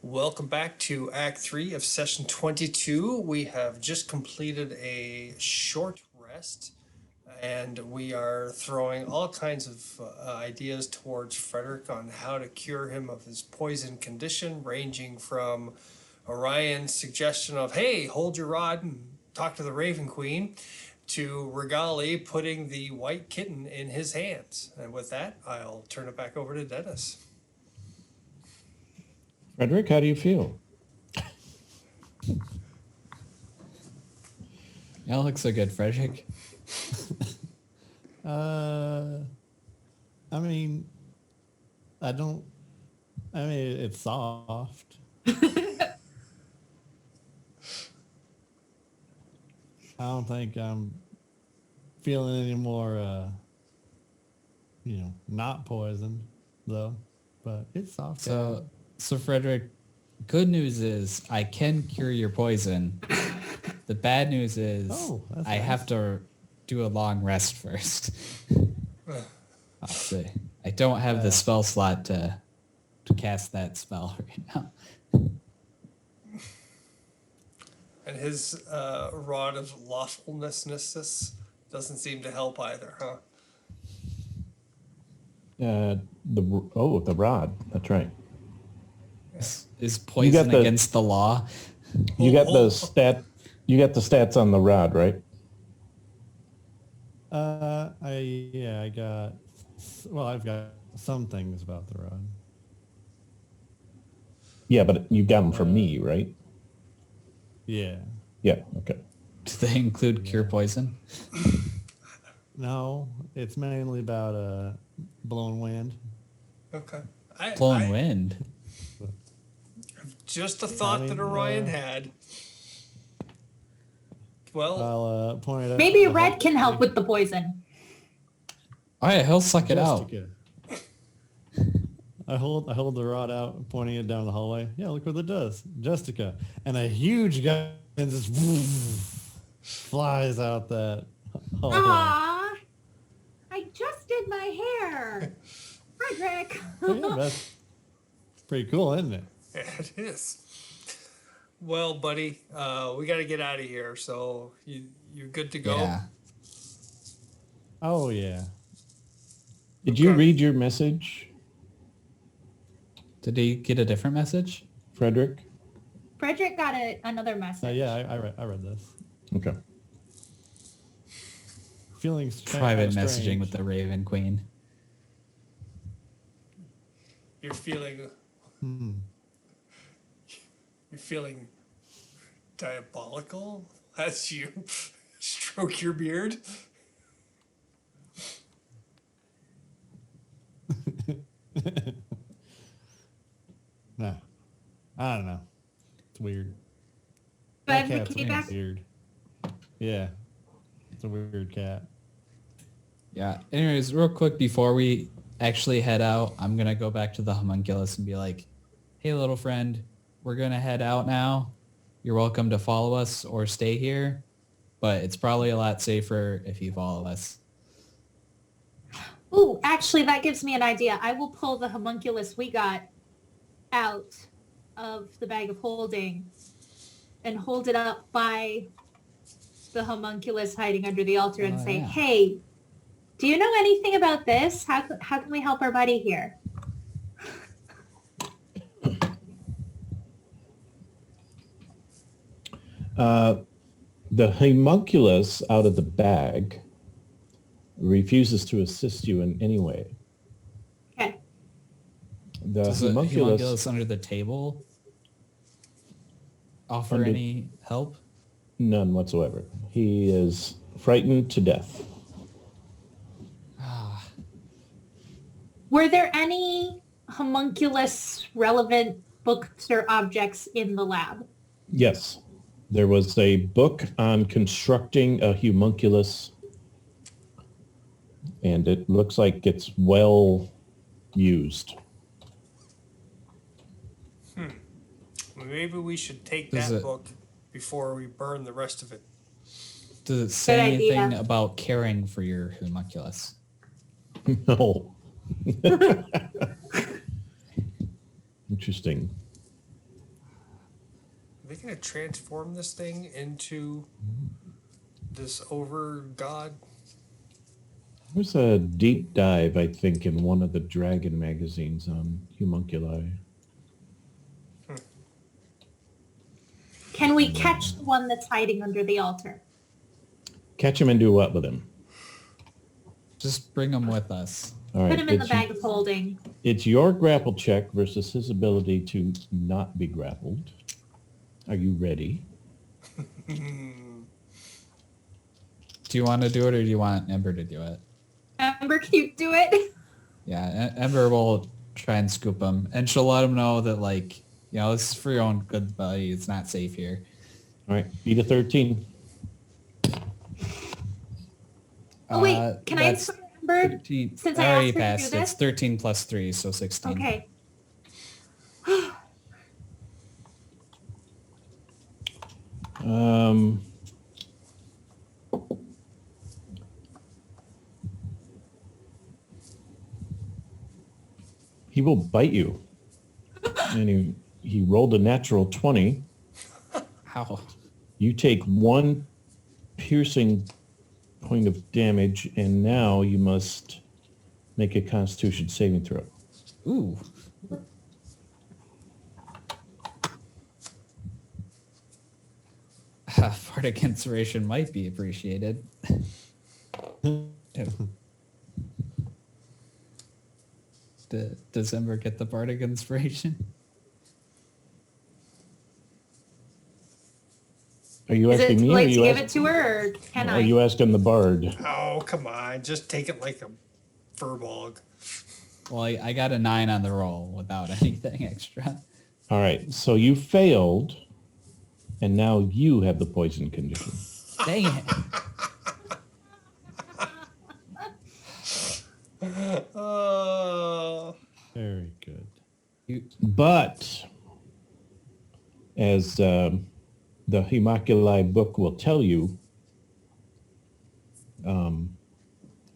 Welcome back to Act 3 of Session 22. We have just completed a short rest and we are throwing all kinds of ideas towards Frederick on how to cure him of his poison condition, ranging from Orion's suggestion of, hey, hold your rod and talk to the Raven Queen, to Regali putting the white kitten in his hands. And with that, I'll turn it back over to Dennis. Frederick, how do you feel? You don't look so good, Frederick. I mean, it's soft. I don't think I'm feeling any more, not poisoned though, but it's soft. So Frederick, good news is I can cure your poison. The bad news is I have to do a long rest first. I'll see. I don't have the spell slot to cast that spell right now. And his rod of lawfulness doesn't seem to help either, huh? The rod. That's right. Is poison against the law? You got the stat. You got the stats on the rod, right? I've got some things about the rod. Yeah, but you got them from me, right? Yeah. Yeah. Okay. Do they include cure poison? No, it's mainly about blown wind. Okay. Blowing wind. Just a thought that Orion had. Well, I'll point it out. Maybe Red can help with the poison. Oh yeah, he'll suck it out. I hold the rod out, pointing it down the hallway. Yeah, look what it does. Jessica. And a huge guy just flies out that hallway. Aww, I just did my hair. Frederick. Yeah, that's pretty cool, isn't it? it is. Well, buddy, we got to get out of here. So you're good to go? Yeah. Oh, yeah. Did you read your message, Did he get a different message? Frederick? Frederick got another message. Yeah, I read this. Okay. Feeling Private strange. messaging with the Raven Queen. You're feeling... You're feeling diabolical as you stroke your beard? No. I don't know. It's weird. Do I That have the cat's key back? weird. Yeah. It's a weird cat. Yeah. Anyways, real quick before we actually head out, I'm going to go back to the homunculus and be like, hey, little friend, we're going to head out now. You're welcome to follow us or stay here, but it's probably a lot safer if you follow us. Ooh, actually, that gives me an idea. I will pull the homunculus we got out of the bag of holding and hold it up by the homunculus hiding under the altar and say, yeah. hey, do you know anything about this? How can we help our buddy here? The homunculus out of the bag refuses to assist you in any way. Okay. The Does the homunculus, homunculus under the table offer any help? none whatsoever. He is frightened to death. Were there any homunculus relevant books or objects in the lab? Yes. There was a book on constructing a homunculus, and it looks like it's well used. Maybe we should take Does that it- book before we burn the rest of it. Does it say Good anything idea. about caring for your homunculus? No. Interesting. they gonna transform this thing into this over god? There's a deep dive, I think, in one of the Dragon magazines on homunculi. Can we catch the one that's hiding under the altar? Catch him and do what with him? Just bring them with us. All right. Put him in the it's- bag of holding. It's your grapple check versus his ability to not be grappled. Are you ready? Do you want to do it or do you want Ember to do it? Ember, can you do it? Yeah, Ember will try and scoop him, and she'll let him know that, like, you know, this is for your own good, buddy. It's not safe here. All right. Beat a 13. Oh wait, can I that's inspire Ember? 13. Since I already asked her to do passed. this? It's 13 plus 3, so 16. Okay. Um, he will bite you. And he rolled a natural 20. How? You take 1 piercing point of damage, and now you must make a Constitution saving throw. Ooh. Bardic Inspiration might be appreciated. Does Ember get the Bardic Inspiration? Are you Is it asking too me, or late are to you, give it to her, or can are I? you asking the bard? Oh, come on. Just take it like a furball. Well, I got a 9 on the roll without anything extra. All right, so you failed, and now you have the poison condition. Dang it. Very good. But, as the Homunculi book will tell you,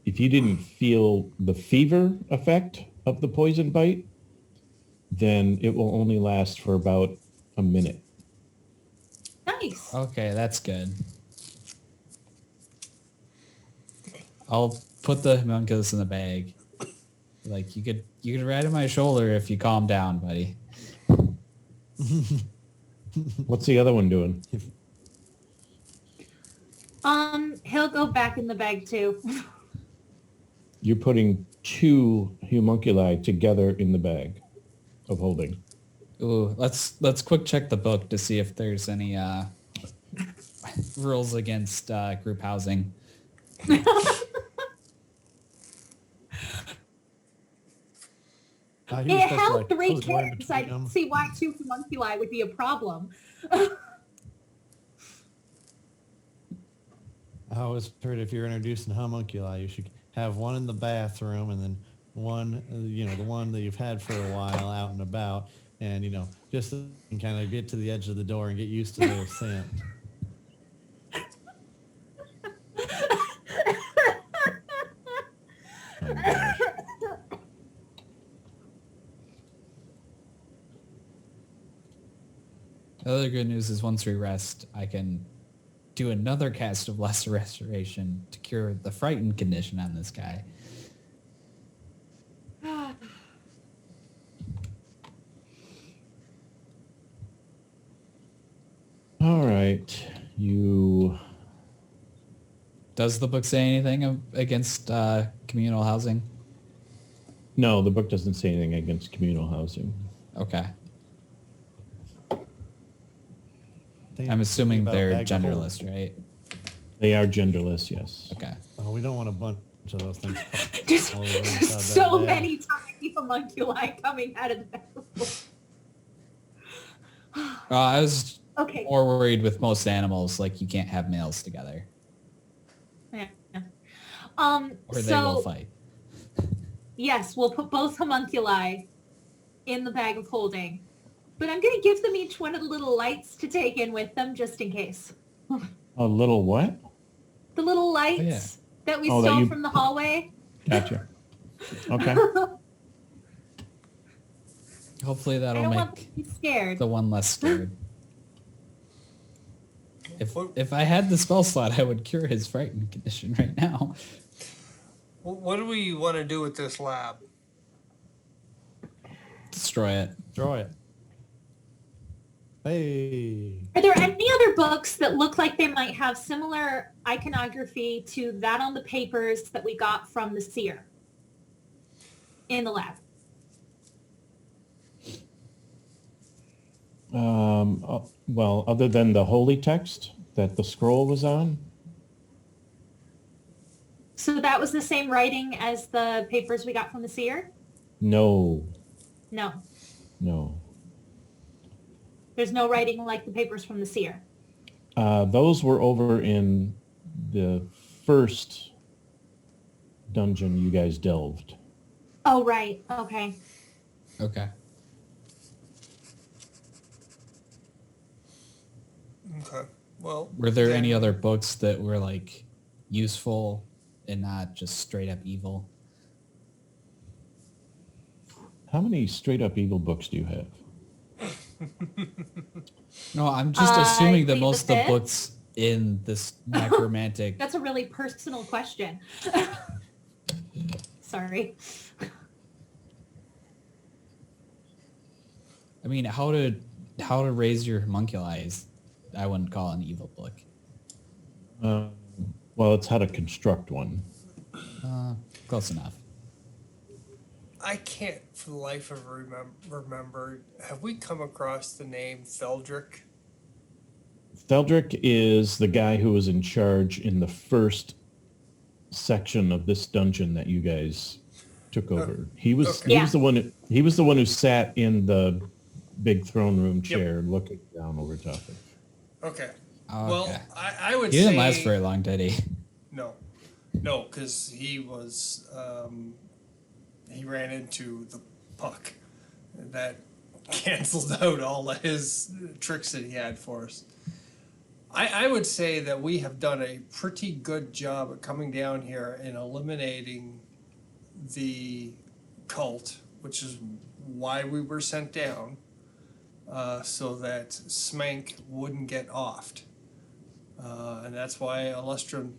if you didn't feel the fever effect of the poison bite, then it will only last for about a minute. Nice. Okay, that's good. I'll put the homunculus in the bag. Like, you could ride on my shoulder if you calm down, buddy. What's the other one doing? He'll go back in the bag too. You're putting 2 homunculi together in the bag of holding. Ooh, let's quick check the book to see if there's any rules against group housing. He was It supposed to, held like, 3 close the door kids. I between don't them. see why 2 homunculi would be a problem. I always heard if you're introducing homunculi, you should have one in the bathroom and then one, the one that you've had for a while out and about, and just so you can kind of get to the edge of the door and get used to their scent. Oh, gosh. The other good news is once we rest, I can do another cast of Lesser Restoration to cure the frightened condition on this guy. All right, you... Does the book say anything against communal housing? No, the book doesn't say anything against communal housing. Okay. Think I'm assuming about they're bag of holding. genderless, right? They are genderless, yes. Okay. Oh, we don't want a bunch of those things. Just all over inside that so bag. many tiny homunculi coming out of the bag. I was Okay. more worried with most animals, like you can't have males together, Yeah. or they will So fight. yes, we'll put both homunculi in the bag of holding, but I'm gonna give them each one of the little lights to take in with them just in case. A little what? The little lights yeah. that we Oh, that stole you- from the hallway. Gotcha. Okay. Hopefully I that'll don't want them make to be scared. the one less scared. If I had the spell slot, I would cure his frightened condition right now. What do we want to do with this lab? Destroy it. Destroy it. Hey. Are there any other books that look like they might have similar iconography to that on the papers that we got from the seer in the lab? Well, other than the holy text that the scroll was on, So that was the same writing as the papers we got from the seer? no, No. no. There's no writing like the papers from the seer. Those were over in the first dungeon you guys delved. Oh, right. Okay. Okay. Okay. Well, Were there then- any other books that were like useful and not just straight up evil? How many straight up evil books do you have? No, I'm just assuming that Read the most of the Fifth? books in this necromantic. That's a really personal question. Sorry. I mean, how to raise your homunculi is, I wouldn't call an evil book. Well, it's how to construct one. Close enough. I can't for the life of remember. Have we come across the name Feldrick? Feldrick is the guy who was in charge in the first section of this dungeon that you guys took over. He was okay. he was the one he was the one who sat in the big throne room chair looking down over top of. Okay. Oh, Well, okay. I would He say didn't last very long, did he? no, because he was he ran into the puck that canceled out all of his tricks that he had for us. I would say that we have done a pretty good job at coming down here and eliminating the cult, which is why we were sent down, so that Smank wouldn't get offed. And that's why Alestrin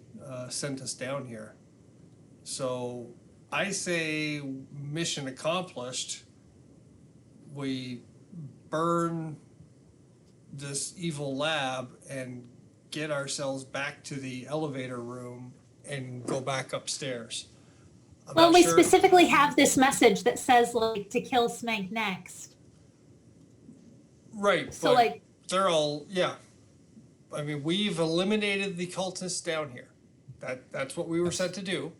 sent us down here. So I say mission accomplished. We burn this evil lab and get ourselves back to the elevator room and go back upstairs. I'm Well, not we sure- specifically have this message that says like to kill Smank next. Right, So but like, they're all, yeah. I mean, we've eliminated the cultists down here. That's what we were sent to do.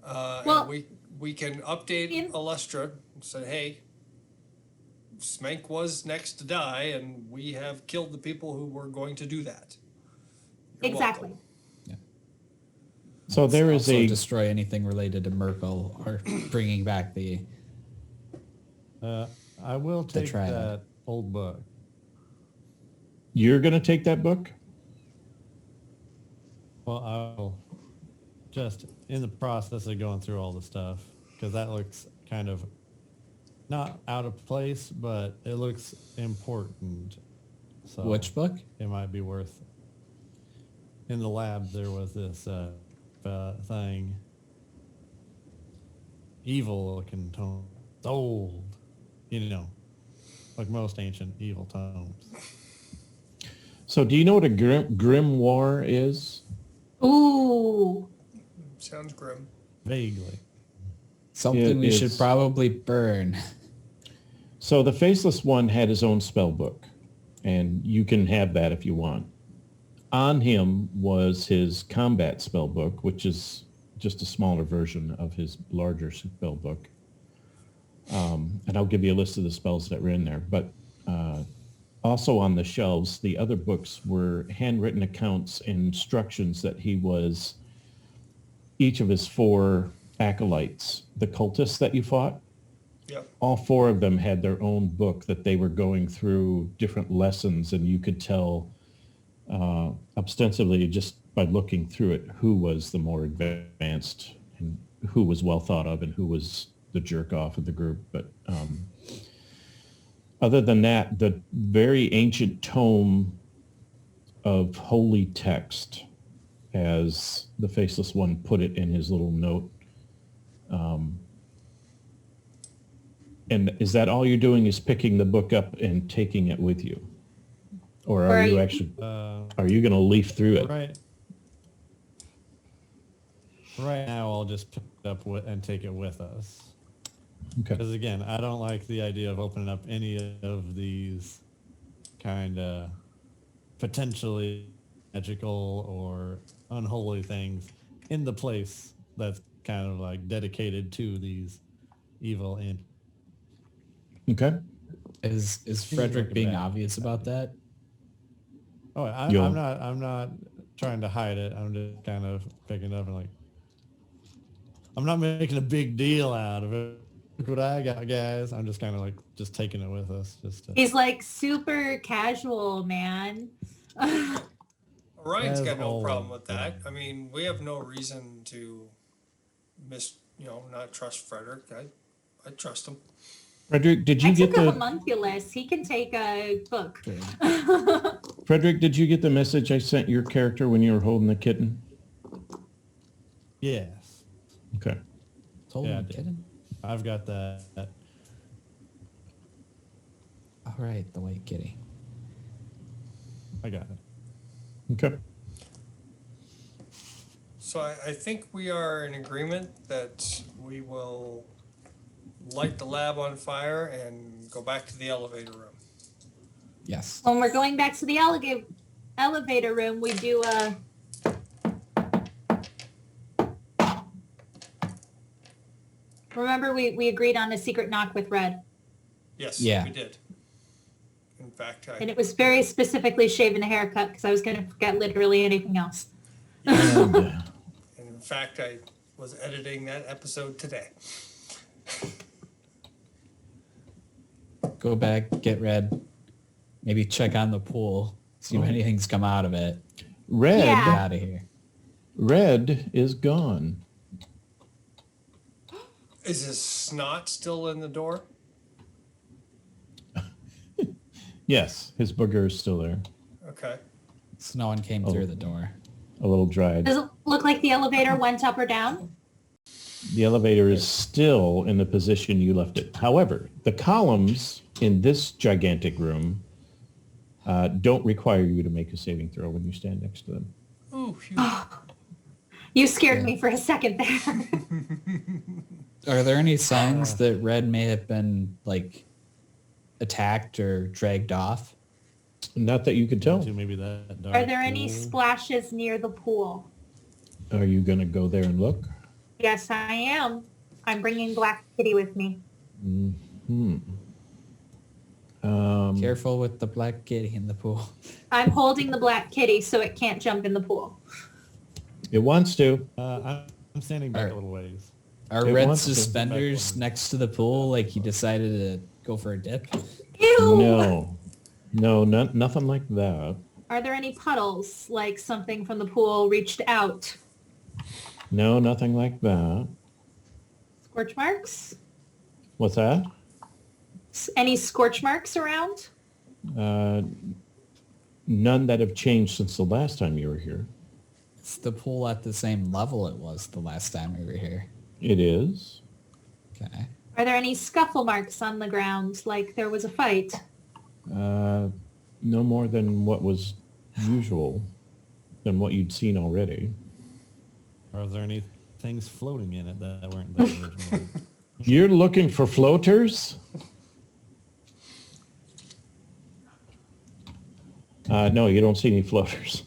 Well, and we can update in- Alestra and say, hey, Smank was next to die, and we have killed the people who were going to do that. You're exactly. welcome. So there is Also a destroy anything related to Merkel or bringing back the. I will take triad. that old book. you're going to take that book? Well, I'll just in the process of going through all the stuff because that looks kind of not out of place, but it looks important. So Which book? it might be worth. In the lab, there was this thing, evil looking tome. It's old, like most ancient evil tomes. So do you know what a grimoire is? Ooh. Sounds grim. Vaguely. Something we should is. probably burn. So the Faceless One had his own spell book, and you can have that if you want. On him was his combat spell book, which is just a smaller version of his larger spell book. And I'll give you a list of the spells that were in there. But also on the shelves, the other books were handwritten accounts and instructions that each of his 4 acolytes, the cultists that you fought, Yep. all 4 of them had their own book that they were going through different lessons, and you could tell ostensibly just by looking through it who was the more advanced and who was well thought of and who was the jerk off of the group. But other than that, the very ancient tome of holy text, as the Faceless One put it in his little note. And is that all you're doing, is picking the book up and taking it with you? Or are you actually, are you going to leaf through it? Right. Right now, I'll just pick it up and take it with us. Okay. Because again, I don't like the idea of opening up any of these kind of potentially magical or unholy things in the place that's kind of like dedicated to these evil entities. Okay. Is Frederick like a being bad- obvious about that? Oh, You'll- I'm not trying to hide it. I'm just kind of picking it up and like, I'm not making a big deal out of it. Look what I got, guys. I'm just kind of like just taking it with us. Just to, He's like super casual, man. Ryan's As got no problem always, with that. yeah. I mean, we have no reason to not trust Frederick. I trust him. Frederick, did you I get took a the homunculus. He can take a book. Frederick? Did you get the message I sent your character when you were holding the kitten? yes, Okay. Told Yeah, I him, did. kidding. I've got that. All right, the white kitty. I got it. Okay. So I think we are in agreement that we will light the lab on fire and go back to the elevator room. Yes. When we're going back to the elevator room, we do a remember we agreed on a secret knock with Red, Yes, Yeah. we did. In fact, and it was very specifically shaving a haircut because I was going to forget literally anything else. And, and in fact, I was editing that episode today. Go back, get Red. Maybe check on the pool. See if anything's come out of it. Red, Get Yeah. out of here. Red is gone. Is his snot still in the door? Yes, his booger is still there. Okay. So no one came through the door. A little dried. Does it look like the elevator went up or down? The elevator is still in the position you left it. However, the columns in this gigantic room don't require you to make a saving throw when you stand next to them. Ooh, phew. You scared me for a second there. Are there any signs that Red may have been like attacked or dragged off? Not that you could tell. To maybe that dark Are there any pool. splashes near the pool? Are you going to go there and look? Yes, I am. I'm bringing Black Kitty with me. Careful with the black kitty in the pool. I'm holding the Black Kitty so it can't jump in the pool. It wants to. I'm standing back Alright. a little ways. Are It Red wants to. suspenders next to the pool like he decided to go for a dip? Ew! No, nothing like that. Are there any puddles, like something from the pool reached out? No, nothing like that. Scorch marks? What's that? Any scorch marks around? None that have changed since the last time you were here. Is the pool at the same level it was the last time we were here? It is. Okay. Are there any scuffle marks on the ground, like there was a fight? No more than what was usual, than what you'd seen already. Are there any things floating in it that weren't there originally? You're looking for floaters? No, you don't see any floaters.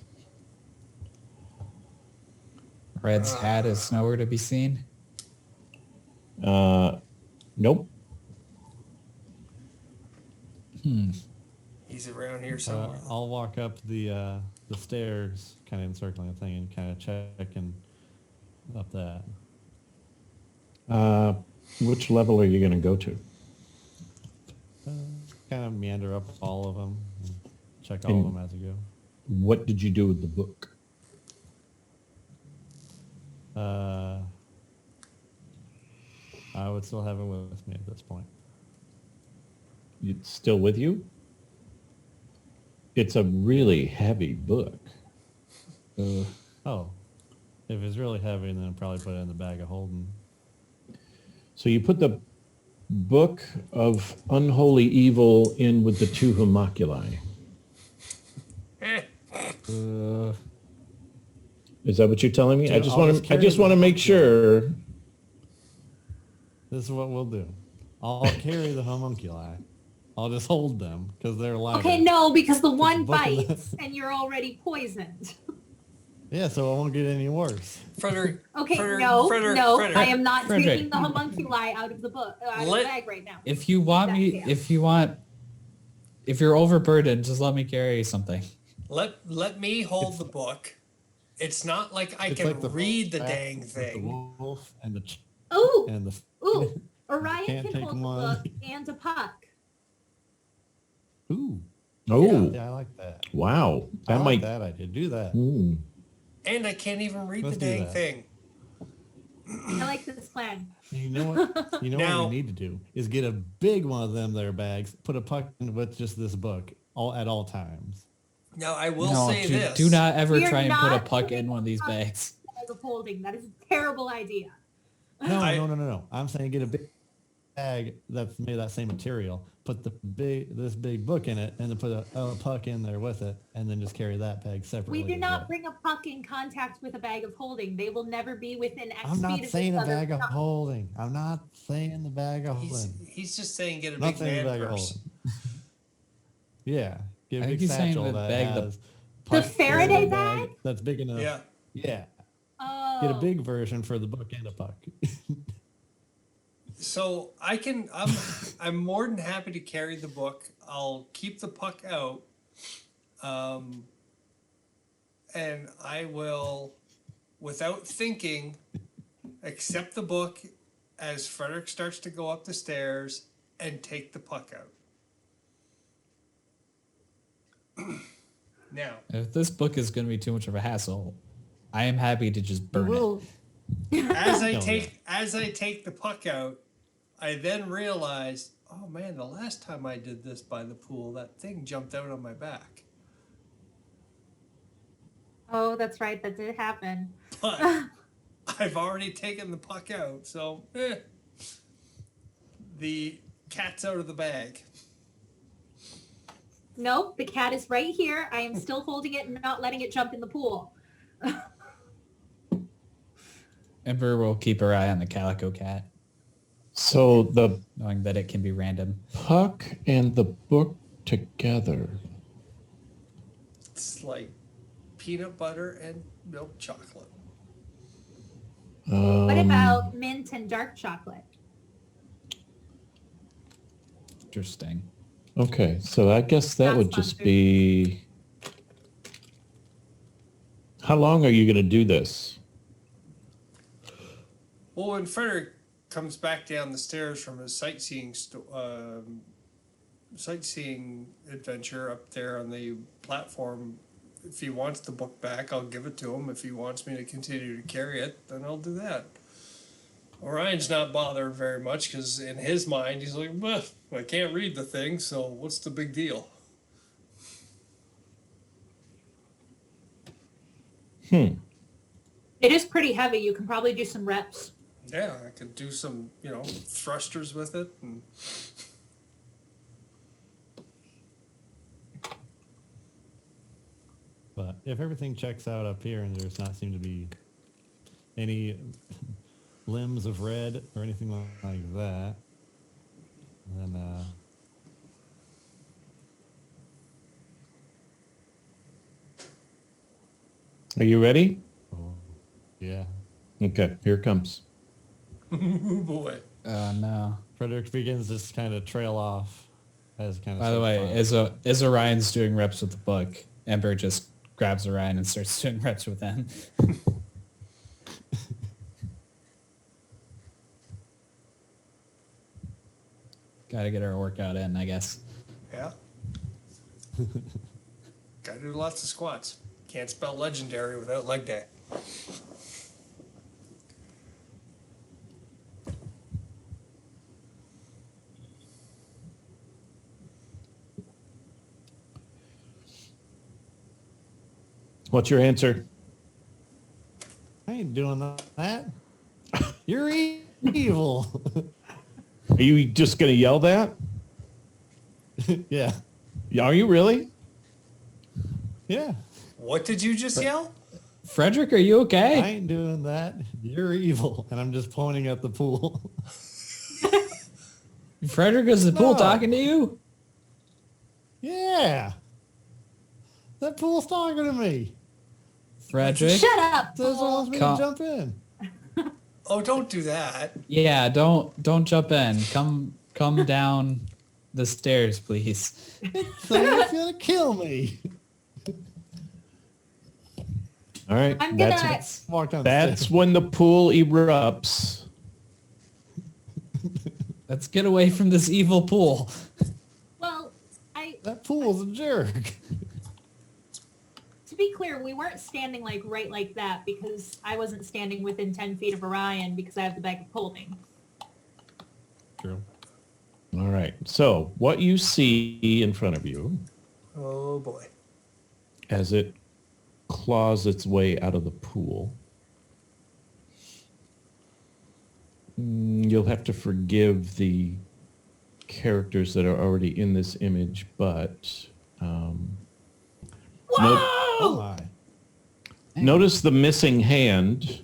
Red's hat is nowhere to be seen. Nope. He's around here somewhere. I'll walk up the stairs, kind of encircling the thing, and kind of check and up that. Which level are you going to go to? Kind of meander up all of them, and check all of them as I go. What did you do with the book? I would still have it with me at this point. It's still with you? it's a really heavy book. Oh, if it's really heavy, then I'll probably put it in the bag of holding. So you put the book of unholy evil in with the two homunculi. Is that what you're telling me? Dude, I just I'll want just to. I carry just the want to make homunculi. sure. This is what we'll do. I'll carry the homunculi. I'll just hold them because they're lighter. Okay, no, because the one book in the- bites and you're already poisoned. Yeah, so it won't get any worse. Frederick. Okay, Frederick, no, Frederick, no, Frederick. I am not Frederick. taking the homunculi out of the book, out of the Let- bag right now. If you want me, if you're overburdened, just let me carry something. Let me hold the book. It's not like I It's can like the read the rat dang with the thing. wolf and the Ooh, and the ooh, Orion Can't can take hold the one. book and a puck. ooh. Oh, Yeah, I like that. wow! I That like might. that idea. Do that. Hmm. And I can't even read Let's the do dang that. thing. I like this plan. You know what? You know Now- what we need to do is get a big one of them there bags, put a puck in with just this book at all times. Now I will No, say this. do not ever We are try and put a not puck putting in one of these a puck- bags. Bag of holding. That is a terrible idea. No, I- no. I'm saying get a big bag that's made of that same material. Put this big book in it, and then put a puck in there with it, and then just carry that bag separately. We do as not well. bring a puck in contact with a bag of holding. They will never be within X I'm feet not of saying each a other. bag of holding. I'm not saying the bag of holding. He's just saying get a I'm not big saying the man bag of purse. holding. Yeah, get I a think big he's saying satchel the that bag of- has The puck Faraday carrying bag? that's big enough. Yeah. Yeah. Oh. Get a big version for the book and a puck. So I'm more than happy to carry the book. I'll keep the puck out. And I will, without thinking, accept the book as Frederick starts to go up the stairs and take the puck out. Now, If this book is going to be too much of a hassle, I am happy to just burn it. Well, as I No, take the puck out, I then realize, oh man, the last time I did this by the pool, that thing jumped out on my back. Oh, that's right. That did happen. But I've already taken the puck out, so the cat's out of the bag. Nope, the cat is right here. I am still holding it and not letting it jump in the pool. Ember will keep her eye on the calico cat, So the knowing that it can be random. puck and the book together. It's like peanut butter and milk chocolate. What about mint and dark chocolate? Interesting. Okay, so I guess that Not would just sponsored. be. How long are you going to do this? Well, when Frederick comes back down the stairs from his sightseeing adventure up there on the platform, if he wants the book back, I'll give it to him. If he wants me to continue to carry it, then I'll do that. Orion's not bothered very much because in his mind, he's like, "Bah, I can't read the thing, so what's the big deal?" It is pretty heavy. You can probably do some reps. Yeah, I could do some, thrusters with it. And but if everything checks out up here and there's not seem to be any limbs of red or anything like that, then Are you ready? yeah. Okay, here it comes. oh boy. Oh no. Frederick begins to kind of trail off as kind of. By the way, as Orion's doing reps with the book, Ember just grabs Orion and starts doing reps with them. Gotta get our workout in, I guess. Yeah. Gotta do lots of squats. Can't spell legendary without leg day. What's your answer? I ain't doing that. You're evil. Are you just going to yell that? Yeah. Are you really? Yeah. What did you just yell? Frederick, are you I okay? ain't doing that. You're evil. And I'm just pointing at the pool. Frederick, is the pool No. talking to you? Yeah. That pool's talking to me. Frederick? Shut up. Says Fool. wants me to Come- jump in. Oh, don't do that. Yeah, don't jump in. Come down the stairs, please. So he's gonna kill me. All right. I'm gonna. Walk down the That's stairs. when the pool erupts. Let's get away from this evil pool. Well, I. That pool's a jerk. To be clear, we weren't standing like right like that because I wasn't standing within 10 feet of Orion because I have the bag of holding. True. All right. So what you see in front of you Oh boy. as it claws its way out of the pool. You'll have to forgive the characters that are already in this image, but Oh my. notice the missing hand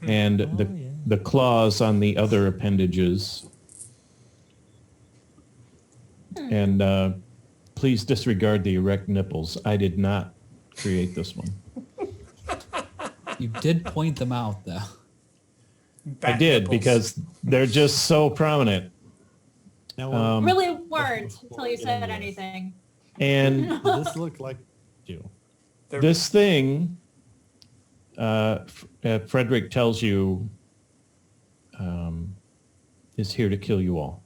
and the claws on the other appendages. And please disregard the erect nipples. I did not create this one. You did point them out, though. I Bat did nipples. because they're just so prominent. Now, Really weren't until you said anything. And this looked like you. They're- this thing, Frederick tells you, is here to kill you all.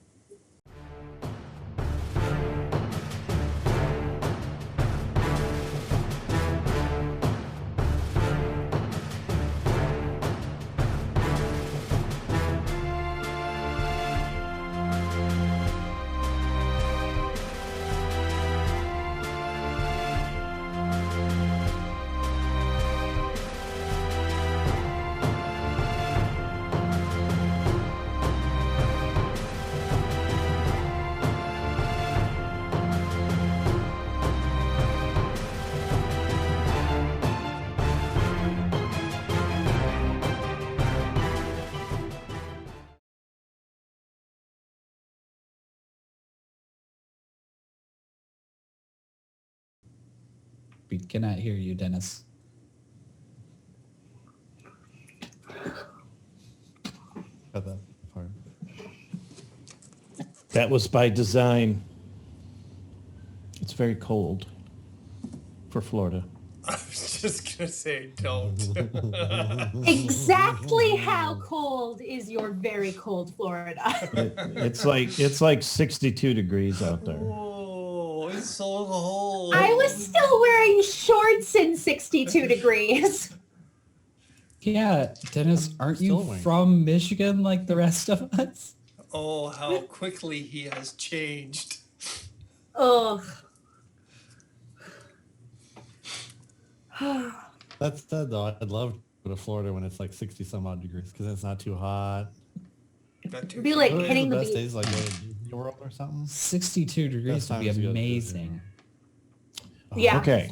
We cannot hear you, Dennis. Got that part. That was by design. It's very cold for Florida. I was just gonna say don't. Exactly how cold is your very cold Florida? It's like 62 degrees out there. Oh, it's so cold. I was still wearing shorts in 62 degrees. Yeah, Dennis, aren't Still you wearing- from Michigan like the rest of us? Oh, how quickly he has changed. Ugh. That said, though, I'd love to go to Florida when it's like 60 some odd degrees because it's not too hot. Not too Be like What are hitting the the best beach. days, like Disney World or something. 62 degrees Best would be times to go to amazing. Yeah. Okay.